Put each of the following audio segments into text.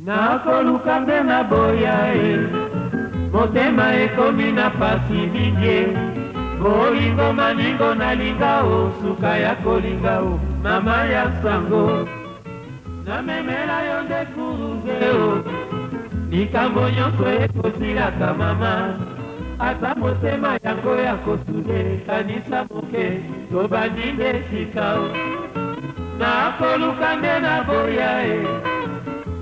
nakoluka nde na boya motema ekomi na pasi mingi bolingo maningo nalinga o suka ya kolinga o mama ya sango namemela yo nde kuruze o likambo nyonso ekosilaka mama ata motema yango ya kosude kanisa moke tobandi nde sika o nakoluka nde na boya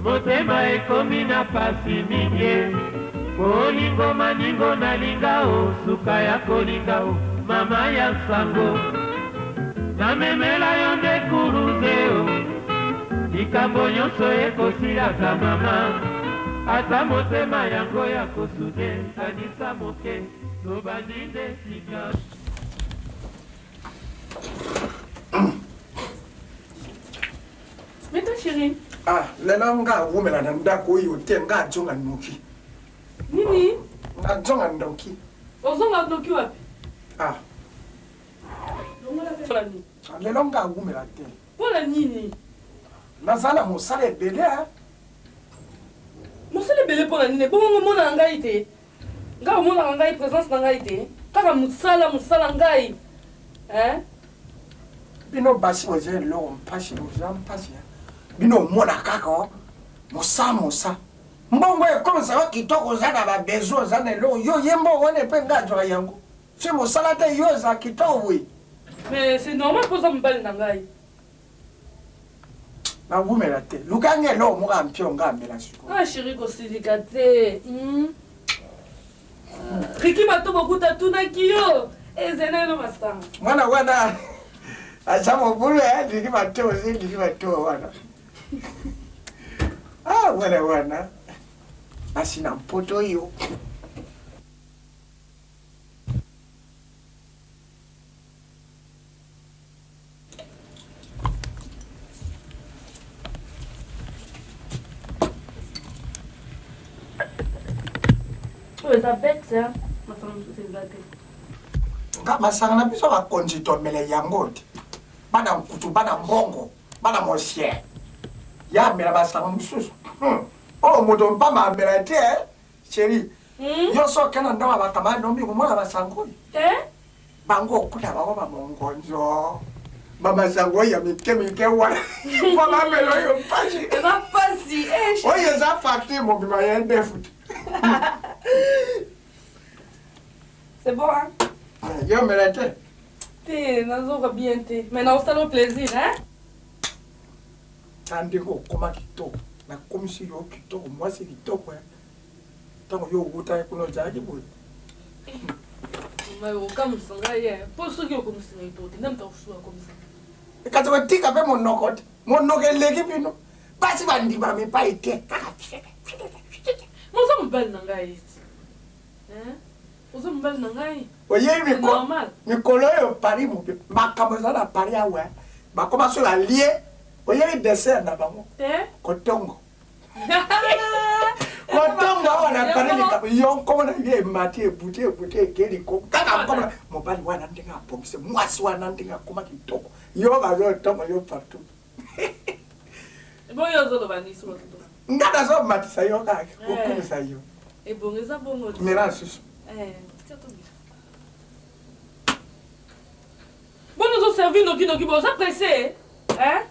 motema ekomi na pasi mingi bolingo maningo nalinga o suka ya kolinga o mama ya sango namemela yo nde kuruze o likambo nyonso ekosilaka mama ata motema yango ya kosude kanisa moke tobandi nde sika. Mais toi chérie. Ah, lelo nga wumela na ndako yo te nga jonga noki. Nini? Nga jonga ndoki. Ozonga noki wapi? Ah. Longola fela ni. Lelo nga wumela te. Pola nini? Nazala mosala ebele a. Mosala ebele pola nini? Bongo mona ngai te. Nga mona ngai présence na ngai te. Kaka musala ngai. Hein? Bino basi oje lo mpashi ozampashi. Bino mona kaka mosa. Mbongo ekomisa wa kitoko zana ba besoin zana lo yo yembo wone pe ngajwa yango. C'est mosala te yo za kitoko oui. Mais c'est normal pour ça mbali na ngai. Na wumela te. Lukange lo muka mpio ngambela siko. Ah chérie ko silika te. Riki bato bokuta tuna kiyo. Ezena no masanga. Wana Asamo bulu liki bato wana. Ah, wana. Asina mpoto yo. Oh, ça bête ça. Ma femme c'est blague. Nga masanga na biso ba konjito mele yangote. Bana mkutu bana mbongo bana mosie ya mela basanga mususu oh moto mpama mela te chérie yo so kana ndo abakama no mi kumona basango bango kuta bako ba mongonjo mama sango ya mikemike wa mama melo yo pashi eba pasi oye za fakti mo bima yende foot c'est bon hein yo mela te T'es nazoka bien te. Maintenant on s'allo plaisir hein. Tandiko koma kitoko. Na komisi yo kitoko, moi c'est kitoko. Tango yo uta kuno jaji bul. Mais au comme ça ngaye. Pour ceux qui ont comme ça ito, n'aime pas choix comme ça. Kato tika pe monokot. Monoke legi pino. Basi bandi ba me pa ite. Moi ça me belle na ngaye. Hein? Ozo mbali na ngai. Oye normal. Mikolo yo Paris mo pe. Makamza na Paris awe. Ba koma so la lié. Oye dessert na bango. Kotongo. Kotongo wana Paris ni ka yo koma na ye mati bute keli ko. Kaka koma mo bali wana ndinga pomse. Mwasi wana ndinga koma kitoko. Yo ba zo tongo yo partout. Bon yo zo ba ni so to. Ngada zo matisa yo kaka. Okumisa yo. E bon eza bongo. Mera susu. Bon, nous avons servi nos kinoki, on s'est pressé, hein?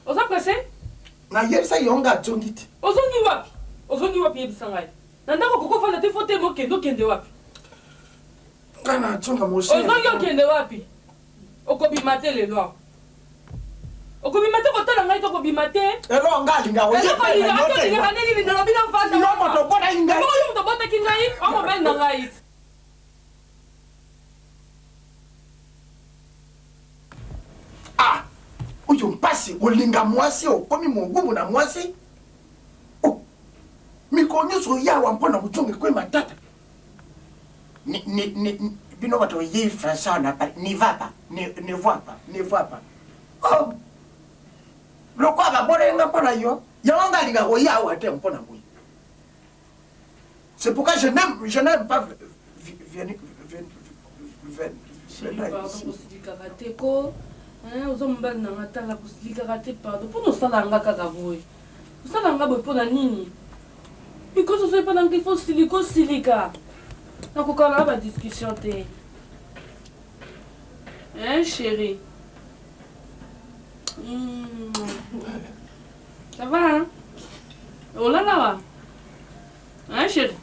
On s'est pressé? Na yebisa yonga tongiti. Ozongi wapi yebisangai? Nandako koko fana te fote mo kende wapi? Kana tonga moshi. Ozongi okende wapi? Okobima te lelo. Okobima te kotala ngai to kobima te. Elo ngalinga oye. Elo ngalinga kaneli bindalo bina mfanda. Yo moto bona ingai. Yo moto bota kingai, omo ben na ngai. Ah, uyo mpasi olinga mwasi okomi mongumu na mwasi. Oh, mikonyoso yawa mpona kuchonge kwe matata. Bino bato ye français na pas, ne vois pas. Oh, lokwa ba bolenga mpona yo, yanga linga ko yawa te mpona boy. C'est pourquoi je n'aime pas venir. Ozo mbali na ngatala kusilika kate pardon. Pour nous sala nga kaka boy. Ça n'a pas pour la nini. Et quand on fait pendant qu'il faut silica. Donc on a pas discussion. Hein, chérie? Ça va, hein? Oh là là. Hein, chérie?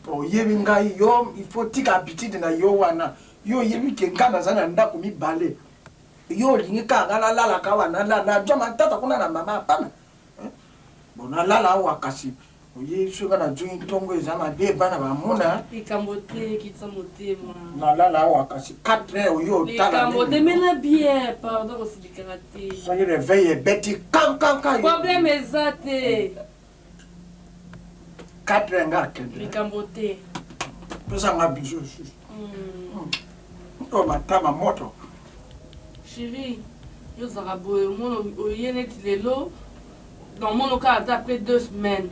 Il faut que habitude na yo wana yo yebi ke ngana zana ndako mibale yo lingika ngala lala kawana na joma tata kuna na mama pana bona lala wakasi oye suka na jungi tongo ezama be bana bamona Ikambote kitsa motema na lala wakasi 4 yo tala Ikambote mena bien pardon aussi du karaté soyez réveillé beti kan problème ezate 4 nga kende Ikambote pesa nga biso to matama moto chérie yo zarabo mon oyene tilelo dans mon cas après 2 semaines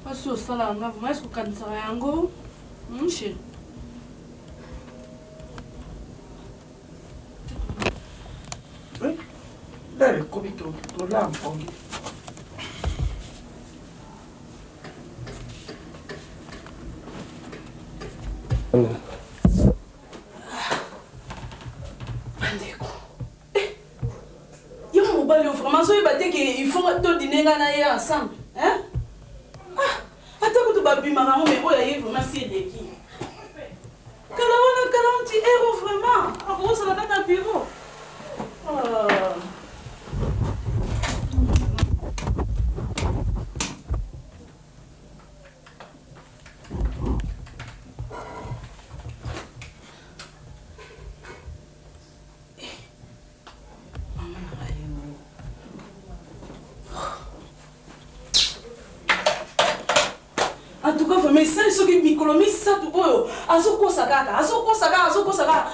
parce que ça là nga vraiment est-ce que kanisa yango chérie oui dale komito to la mpongi Vraiment, il faut que dîner ensemble. Hein? Ah, attends que tu vas bien, maman, mais il y a vraiment si de qui. Quand on a un petit héros, vraiment. Après, ça va être un bureau. En tout cas, mais ça, ce qui micro, ça tout beau. Azoko sakaka.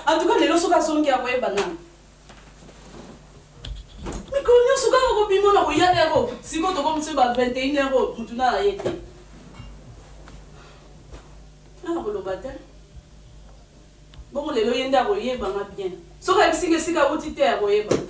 En tout cas, les lois sont qui a envoyé banane. Mais quand on se garde au bimon, on y a €. Si on te comme ça, 21 €, on tourne à y être. Ah, on le bâtiment. Bon, les lois y a envoyé banane bien. Sauf que si c'est qu'à outil à envoyé banane.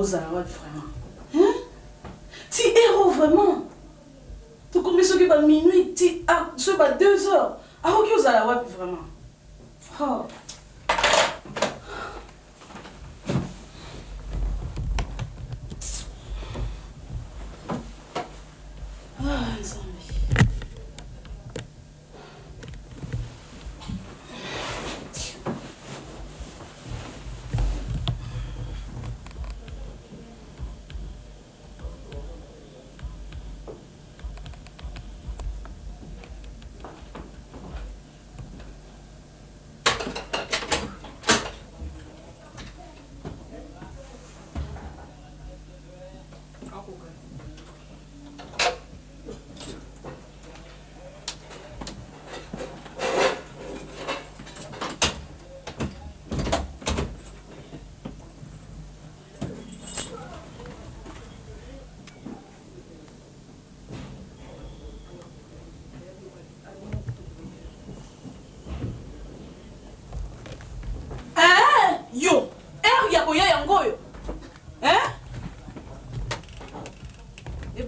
Vraiment. Hein? Tu héros vraiment. Tu commences ce qui va minuit, tu ce va 2 heures. Alors que vous allez voir vraiment. Oh.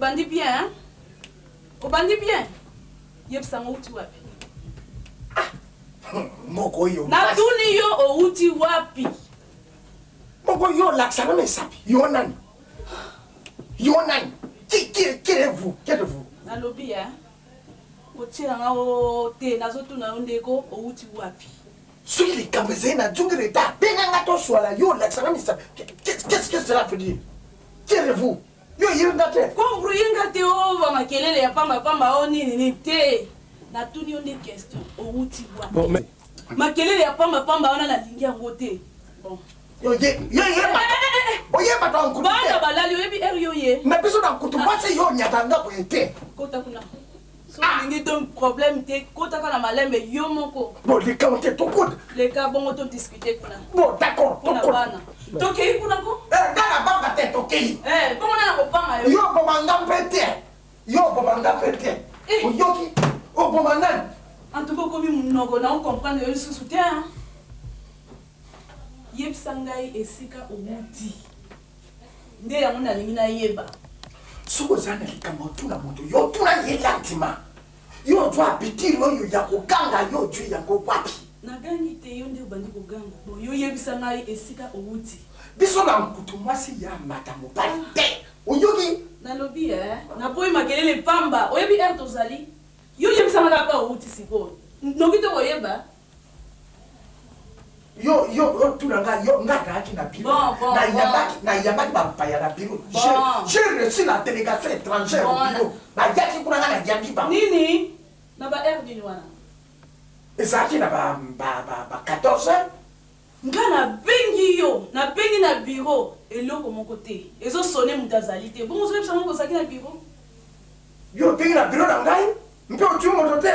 Bandi bien, hein? Au bandi bien. Yep, ça m'a outi wapi. Moko yo. Na tuni yo o outi wapi. Moko yo l'accent mais sapi. Yo nan. Qui êtes-vous? Na lobby, hein? O tira nga o te na zotu na ondeko o outi wapi. Soyez les Cambézés na djungreta. Benga to swala yo l'accent mais sapi. Qu'est-ce que cela veut dire? Qui êtes-vous? Yo yingate ko bruyingate o va makelele ya pamba o nini te na tuni on des questions o uti wa bon mais makelele ya pamba ona na lingi yango te bon yo ba ton kutu bana balali yo bi yo ye na biso na kutu base yo nyatanga ko ete kota kuna soki donc problème te kotaka na malembe yo moko. Bon, les cas ont été tout good. Les cas bon auto discuter kuna. Bon, d'accord, tout good. Tokei kuna ko? Dans la banque tête tokei. Comment na kopanga yo? Yo bomanga pété. Yo bomanga pété. Oyoki, o bomanga. En tout cas comme munoko na on comprendre yo sous terre. Yeb sangai esika omuti. Nde ya mona lingi na yeba. Soko zana likama tuna moto yo tuna yelantima. Yo twa pitiri yo ya kuganga yo juu ya wapi. Nagangi te yo nde ubandi kuganga. Bo yo yebisa ngai esika omuti. Biso na mkutu mwasi ya mata mobali te. Oyoki na lobi na boy makelele pamba. Oyebi tozali. Yo yebisa ngai pa omuti siko. Noki to koyeba. Yo tulanga yo ngaki na biro na yabaki bampaya na biro j'ai reçu la délégation étrangère au biro na yaki kuna na yaki ba nini na ba air dini wana ezaki na ba 14 ngana bengi na biro eloko moko te ezo sonner mutazali te bon zo pesa moko saki na biro yo bengi na biro na ngai mpe otu moto te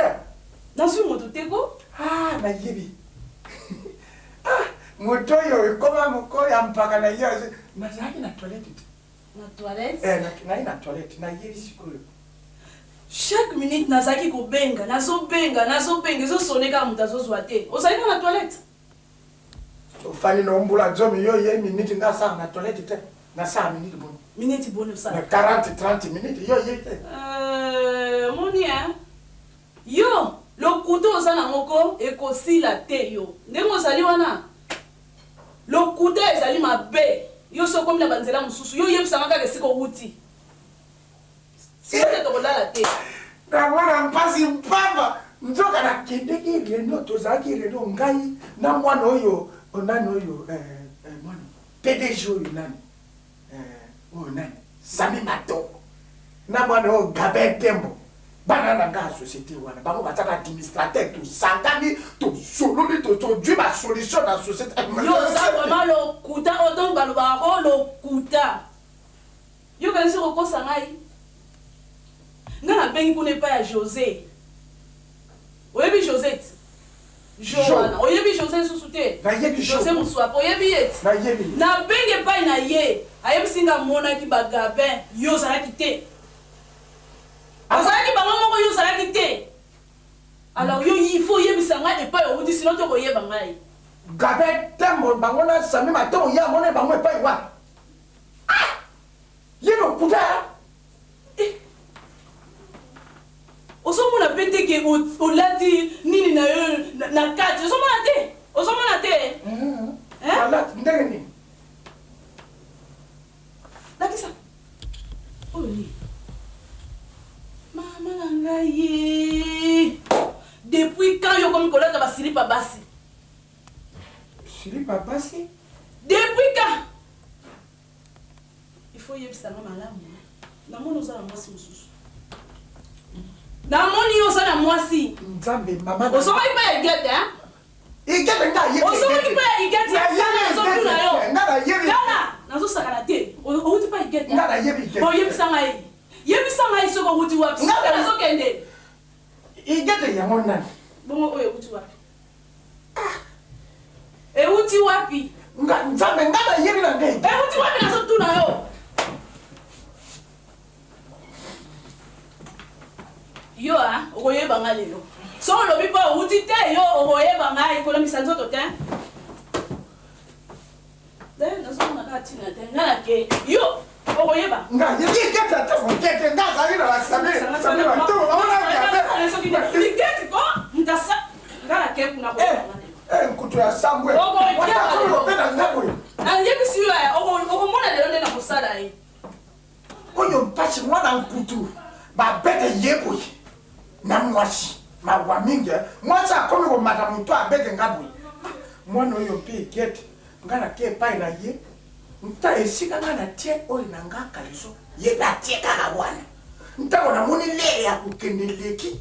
na su moto te ko na yebi moto yo koma moko ya mpaka na yo mazaki na toilette na toilette na yebi sikolo chaque minute nazaki kobenga nazobenga ezo sonner ka muta zozwa te ozali na toilette ofani no mbula zomi yo ye minute nga sa na toilette te na sa minute bon minute bonne ça na 40-30 minutes yo ye te moni yo le couteau ozana moko ekosila te yo ndenge ozali wana le couteau ezali mabe yo sokomi na banzela mosusu yo yebisanga kaka esika outi site tokolala te na mwana mpasi mpamba nzoka na kendeki reno tozalaki reno ngai na mwana oyo onani oyo mwana PDG oyo nani oyo nani Sami Mato na mwana oyo Gabin Tembo bana na nga société wana bango bataka administrateur to sangani to sololi to dwi ba solution na société yo ça vraiment le kuta odon baloba ko le kuta yo kanisi ko sangai ngana bengi ko ne pa ya José oyebi Josette Joana oyebi José susute na yebi José Muswa oyebi et na yebi na bengi pa na ye ayebi singa mona ki ba Gabin yo zala kité azalaki bango moko yo ozalaki te alors yo il faut yebisa ngai epai outi sinon tokoyeba ngai Gabin Tembo bango na Sami Mato ya mona bango epai wa yeno kuta ozomona pe te ke olati nini na yo na kati ozomona te alati ndenge nini lakisa oyo nini Maman nangaye depuis quand yo komi kolata ba silipa basi depuis quand il faut yebisa nga malamu namoni ozala mwasi mosusu namoni ozala mwasi nzambe mama osoki pa egete igete nga yebe osoki pa egete nazotuna yo nga na yebi ngana nazosakana te outi pa egete nga na yebi igete oyebisa ngai yebisa ngai soko outi wapi nazokende igete yango nani bongo oyo euti wapi euti wapi nga nzambe nga na yebi na ngai euti wapi nazotuna yo yo okoyeba nga lelo so olobi mpo outi te yo okoyeba ngai kolomisa nzoto te nazomona kaka ntina te nga na ke yo okoyeba nga yebi igete ate mokete nga azali na basami bato ligeti ko ntasa nga na ke kuna nkutu ya sambwe opena ngaboyo ayebisi yo okomona lelo nde na kosala ye oyo mpasi mwana nkutu babete yeboye na mwasi mawa mingi mwasi akomi komata moto abete ngaboye mwana oyo mpe egete nga na ke epai na ye nta esika nga na tie oyo na nga kaleso yebe atie kaka wana ntango namoni lere ya kokende leki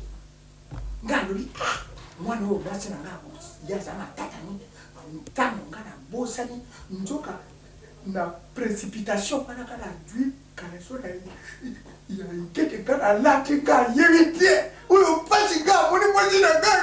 nga lobi mwana oyo mwasi na nga yaza matata nini ntango nga na bosani nzoka na précipitation wana nga na dwi kaleso na ya ikete nga na lati nga yebi tie oyo mpasi nga amoni mwasi na nga